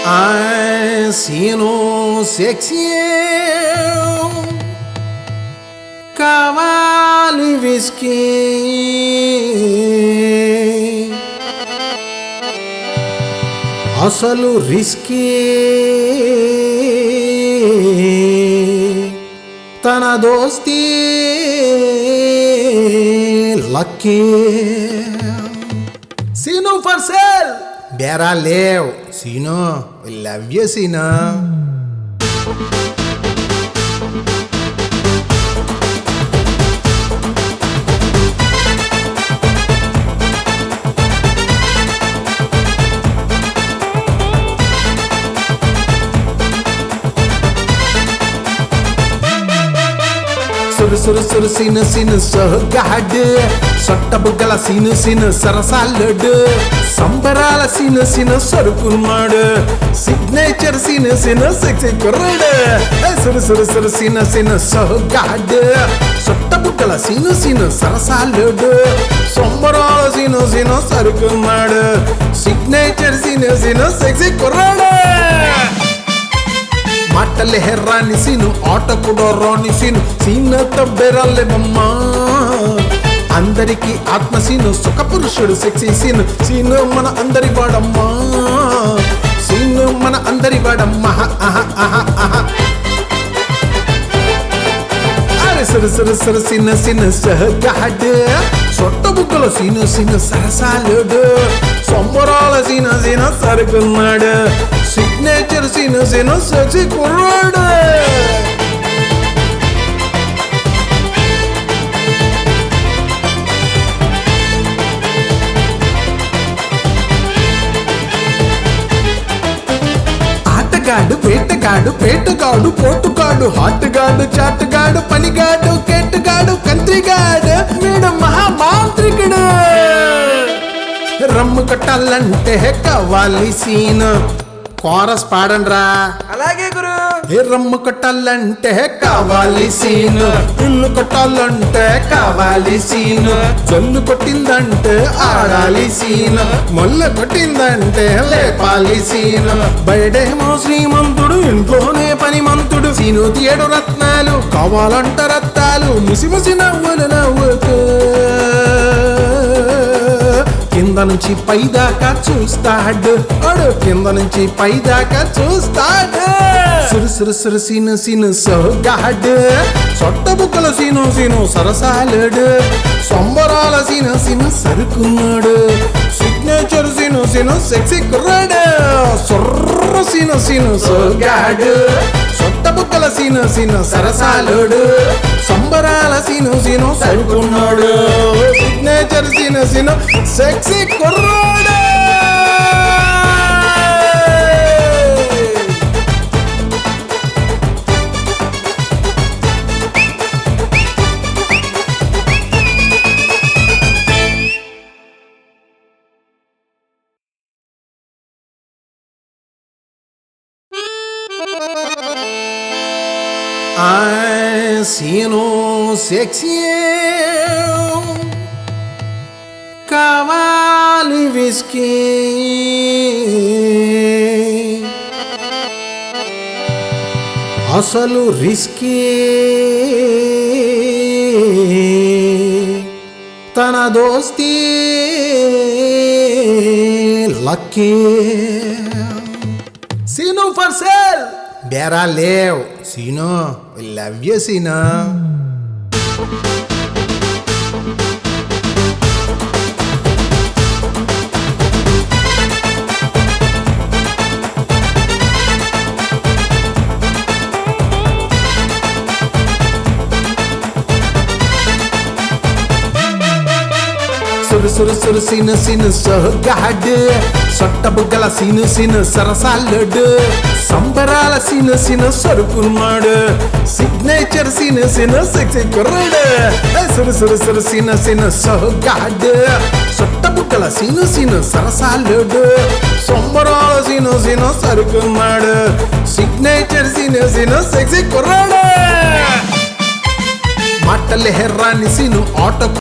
Srinu sexy cavali whisky asalu risky tana dosti lucky Srinu for sale Bera lev Srinu I love you Srinu Sur Srinu sahagad Sottabuggala Srinu sarasalad Sambarala Srinu sarukunnaad Signature Srinu sexy kurrad Sur Srinu sahagad Sottabuggala Srinu sarasalad Sambarala Srinu sarukunnaad Signature Srinu sexy kurrad మాటలే రాని scene ఆట కూడా రాని scene సీనతో బెరలేమమ్మా అందరికి ఆత్మ scene సుఖ పురుషుడు sexy scene scene మన అందరి వాడమ్మా సీను మన అందరి వాడమ్మా అరే సరు సీను సహగాడ్ సొట్ట బుగ్గల సీను సరసాలుడు సొంబరాల సీను సరుకున్నాడు Signature Srinu sexy kurrad ఆటగాడు వేటగాడు పేటగాడు పోటుగాడు హాట్గాడు చాటుగాడు పనిగాడు కెట్టుగాడు కంత్రిగాడు వీడు మహామాంత్రికుడు రమ్ము కట్టాలంటే కావాలి సీను కోరస్ పాడండ్రా అలాగే గురు రమ్ము కొట్టాలంటే కావాలి సీను ఇల్లు కొట్టాలంటే కావాలి సీను జల్లు కొట్టిందంటే ఆడాలి సీను మొల్ల కొట్టిందంటే లేపాలి సీను బయటేమో శ్రీమంతుడు ఇంట్లోనే పనిమంతుడు సీను తీయడు రత్నాలు కావాలంట రత్తాలు ముసిముసి నవ్వులు నవ్వుతూ కింద నుంచి పైదాకా చూస్తాడు అడు కింద నుంచి పైదాకా చూస్తాడు సురు సీను సోగాడు సొట్ట బుక్కల సీను సరసాలుడు సొంబరాల సీను సరుకున్నాడు సిగ్నేచర్ సీను సెక్సీ కుర్రాడు సొర్ర సీను సోగాడు సొట్ట బుక్కల సీను సరసాలుడు సంబరాల సీను సరుకున్నాడు సిగ్నేచర్ సీను సెక్సీ కుర్రాడు Srinu sexy cavali whisky asalu risky tana dosti lucky Srinu for sale Bera lev Srinu I love you Srinu సురు సీను సహగాడ్ సొట్ట బుగ్గల సీను సరసాలుడు సంబరాల సీను సరుకున్నాడు సిగ్నేచర్ సీను సెక్సీ కుర్రాడు సురు సీను సహగాడ్ సొట్ట బుగ్గల సీను సరసాలుడు సంబరాల సీను సరుకున్నాడు సిగ్నేచర్ సీను సెక్సీ కుర్రాడు మాటలే రాని సీను ఆట